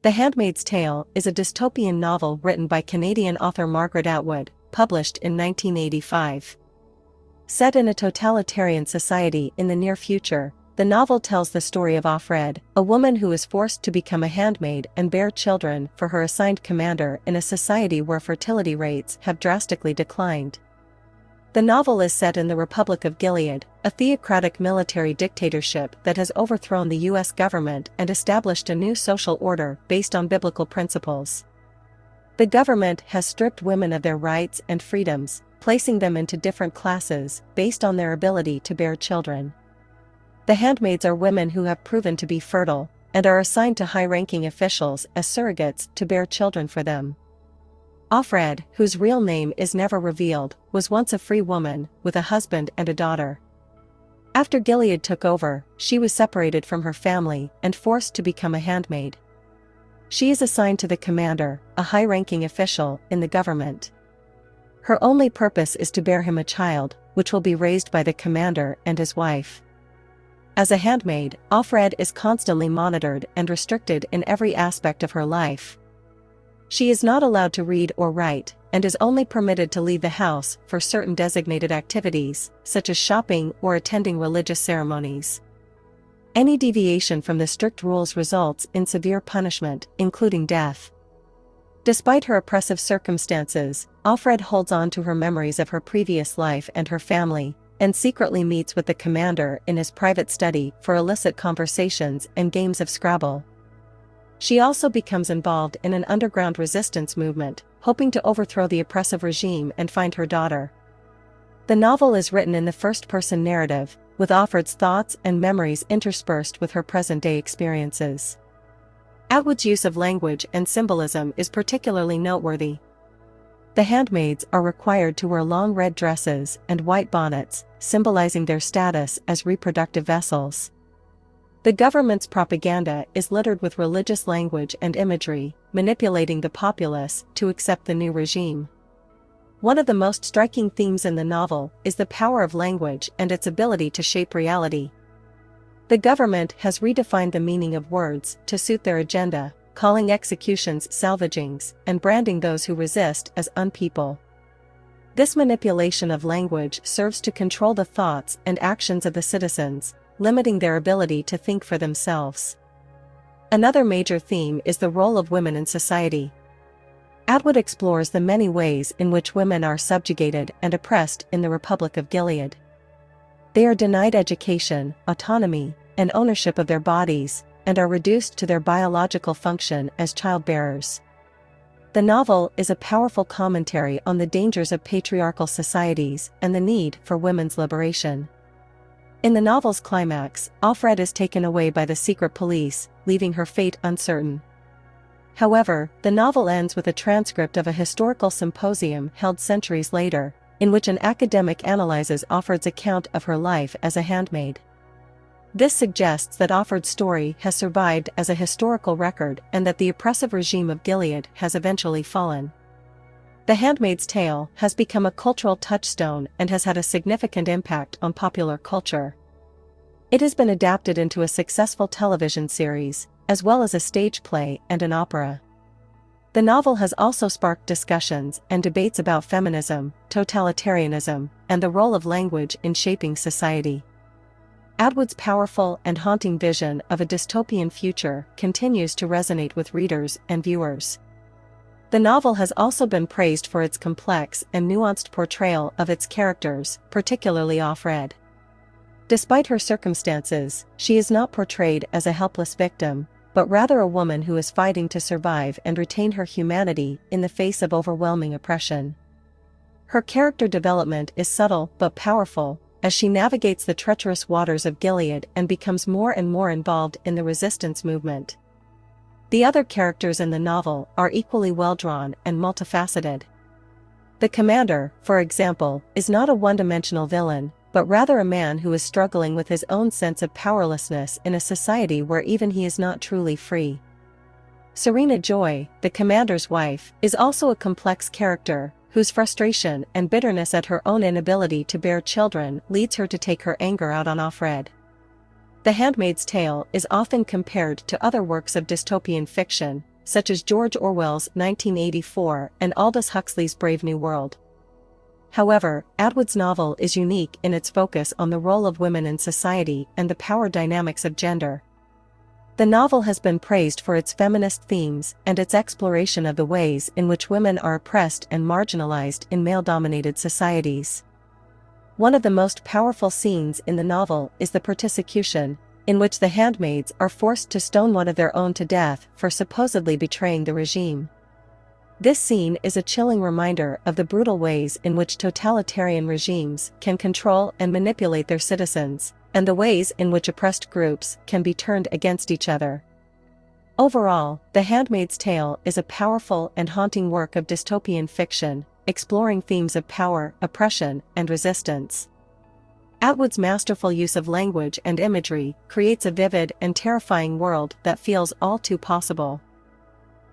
The Handmaid's Tale is a dystopian novel written by Canadian author Margaret Atwood, published in 1985. Set in a totalitarian society in the near future, the novel tells the story of Offred, a woman who is forced to become a handmaid and bear children for her assigned commander in a society where fertility rates have drastically declined. The novel is set in the Republic of Gilead, a theocratic military dictatorship that has overthrown the U.S. government and established a new social order based on biblical principles. The government has stripped women of their rights and freedoms, placing them into different classes based on their ability to bear children. The handmaids are women who have proven to be fertile, and are assigned to high-ranking officials as surrogates to bear children for them. Offred, whose real name is never revealed, was once a free woman, with a husband and a daughter. After Gilead took over, she was separated from her family and forced to become a handmaid. She is assigned to the commander, a high-ranking official in the government. Her only purpose is to bear him a child, which will be raised by the commander and his wife. As a handmaid, Offred is constantly monitored and restricted in every aspect of her life. She is not allowed to read or write, and is only permitted to leave the house for certain designated activities, such as shopping or attending religious ceremonies. Any deviation from the strict rules results in severe punishment, including death. Despite her oppressive circumstances, Offred holds on to her memories of her previous life and her family, and secretly meets with the commander in his private study for illicit conversations and games of Scrabble. She also becomes involved in an underground resistance movement, hoping to overthrow the oppressive regime and find her daughter. The novel is written in the first-person narrative, with Offred's thoughts and memories interspersed with her present-day experiences. Atwood's use of language and symbolism is particularly noteworthy. The handmaids are required to wear long red dresses and white bonnets, symbolizing their status as reproductive vessels. The government's propaganda is littered with religious language and imagery, manipulating the populace to accept the new regime. One of the most striking themes in the novel is the power of language and its ability to shape reality. The government has redefined the meaning of words to suit their agenda, calling executions salvagings and branding those who resist as unpeople. This manipulation of language serves to control the thoughts and actions of the citizens, limiting their ability to think for themselves. Another major theme is the role of women in society. Atwood explores the many ways in which women are subjugated and oppressed in the Republic of Gilead. They are denied education, autonomy, and ownership of their bodies, and are reduced to their biological function as childbearers. The novel is a powerful commentary on the dangers of patriarchal societies and the need for women's liberation. In the novel's climax, Offred is taken away by the secret police, leaving her fate uncertain. However, the novel ends with a transcript of a historical symposium held centuries later, in which an academic analyzes Offred's account of her life as a handmaid. This suggests that Offred's story has survived as a historical record and that the oppressive regime of Gilead has eventually fallen. The Handmaid's Tale has become a cultural touchstone and has had a significant impact on popular culture. It has been adapted into a successful television series, as well as a stage play and an opera. The novel has also sparked discussions and debates about feminism, totalitarianism, and the role of language in shaping society. Atwood's powerful and haunting vision of a dystopian future continues to resonate with readers and viewers. The novel has also been praised for its complex and nuanced portrayal of its characters, particularly Offred. Despite her circumstances, she is not portrayed as a helpless victim, but rather a woman who is fighting to survive and retain her humanity in the face of overwhelming oppression. Her character development is subtle but powerful, as she navigates the treacherous waters of Gilead and becomes more and more involved in the resistance movement. The other characters in the novel are equally well-drawn and multifaceted. The commander, for example, is not a one-dimensional villain, but rather a man who is struggling with his own sense of powerlessness in a society where even he is not truly free. Serena Joy, the commander's wife, is also a complex character, whose frustration and bitterness at her own inability to bear children leads her to take her anger out on Offred. The Handmaid's Tale is often compared to other works of dystopian fiction, such as George Orwell's 1984 and Aldous Huxley's Brave New World. However, Atwood's novel is unique in its focus on the role of women in society and the power dynamics of gender. The novel has been praised for its feminist themes and its exploration of the ways in which women are oppressed and marginalized in male-dominated societies. One of the most powerful scenes in the novel is the persecution, in which the handmaids are forced to stone one of their own to death for supposedly betraying the regime. This scene is a chilling reminder of the brutal ways in which totalitarian regimes can control and manipulate their citizens, and the ways in which oppressed groups can be turned against each other. Overall, The Handmaid's Tale is a powerful and haunting work of dystopian fiction, exploring themes of power, oppression, and resistance. Atwood's masterful use of language and imagery creates a vivid and terrifying world that feels all too possible.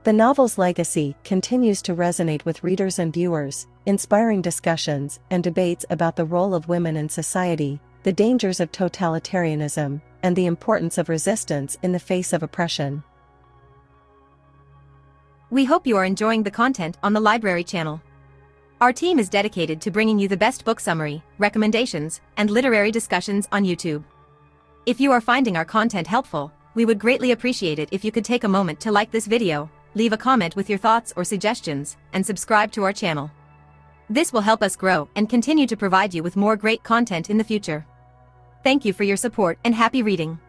The novel's legacy continues to resonate with readers and viewers, inspiring discussions and debates about the role of women in society, the dangers of totalitarianism, and the importance of resistance in the face of oppression. We hope you are enjoying the content on the library channel. Our team is dedicated to bringing you the best book summary, recommendations, and literary discussions on YouTube. If you are finding our content helpful, we would greatly appreciate it if you could take a moment to like this video, leave a comment with your thoughts or suggestions, and subscribe to our channel. This will help us grow and continue to provide you with more great content in the future. Thank you for your support and happy reading.